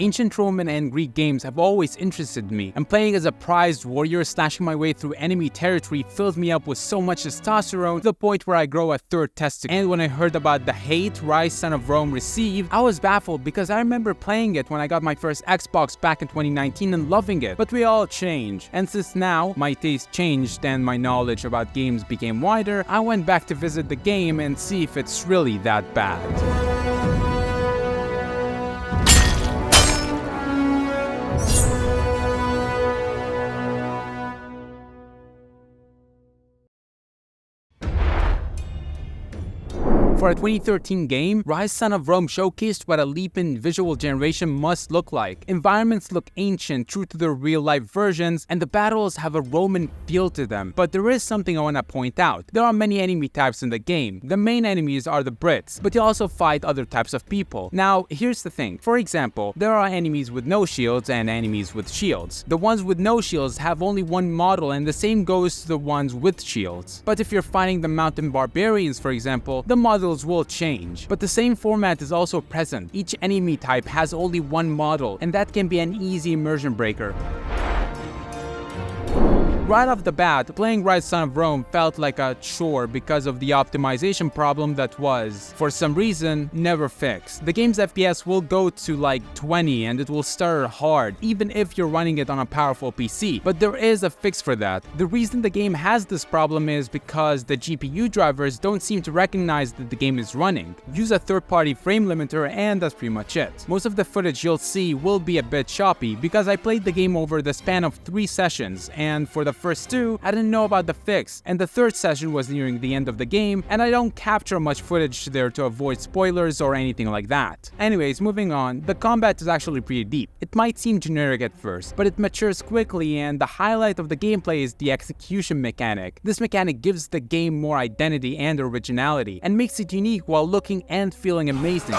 Ancient Roman and Greek games have always interested me, and playing as a prized warrior slashing my way through enemy territory fills me up with so much testosterone to the point where I grow a third testicle. And when I heard about the hate Ryse Son of Rome received, I was baffled because I remember playing it when I got my first Xbox back in 2019 and loving it. But we all change, and since now my taste changed and my knowledge about games became wider, I went back to visit the game and see if it's really that bad. For a 2013 game, Ryse Son of Rome showcased what a leap in visual generation must look like. Environments look ancient, true to their real-life versions, and the battles have a Roman feel to them. But there is something I want to point out. There are many enemy types in the game. The main enemies are the Brits, but you also fight other types of people. Now, here's the thing. For example, there are enemies with no shields and enemies with shields. The ones with no shields have only one model, and the same goes to the ones with shields. But if you're fighting the mountain barbarians, for example, the models will change. But the same format is also present. Each enemy type has only one model, and that can be an easy immersion breaker. Right off the bat, playing Ryse Son of Rome felt like a chore because of the optimization problem that was, for some reason, never fixed. The game's FPS will go to like 20 and it will stutter hard, even if you're running it on a powerful PC. But there is a fix for that. The reason the game has this problem is because the GPU drivers don't seem to recognize that the game is running. Use a third-party frame limiter and that's pretty much it. Most of the footage you'll see will be a bit choppy because I played the game over the span of 3 sessions, and for the first 2, I didn't know about the fix, and the third session was nearing the end of the game, and I don't capture much footage there to avoid spoilers or anything like that. Anyways, moving on, the combat is actually pretty deep. It might seem generic at first, but it matures quickly, and the highlight of the gameplay is the execution mechanic. This mechanic gives the game more identity and originality, and makes it unique while looking and feeling amazing.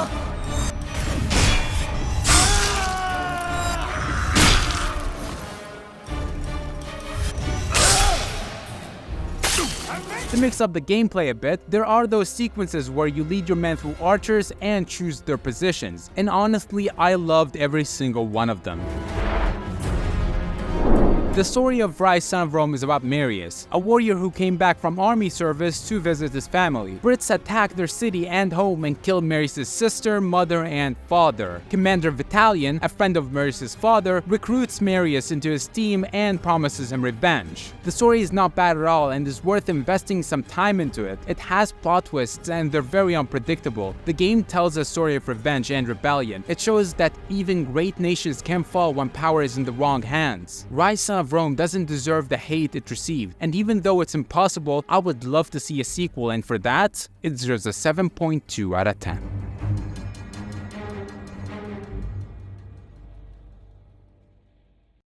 To mix up the gameplay a bit, there are those sequences where you lead your men through archers and choose their positions, and honestly, I loved every single one of them. The story of Ryse Son of Rome is about Marius, a warrior who came back from army service to visit his family. Brits attack their city and home and kill Marius' sister, mother, and father. Commander Vitalian, a friend of Marius' father, recruits Marius into his team and promises him revenge. The story is not bad at all and is worth investing some time into it. It has plot twists and they're very unpredictable. The game tells a story of revenge and rebellion. It shows that even great nations can fall when power is in the wrong hands. Ryse Son of Rome doesn't deserve the hate it received, and even though it's impossible, I would love to see a sequel, and for that, it deserves a 7.2 out of 10.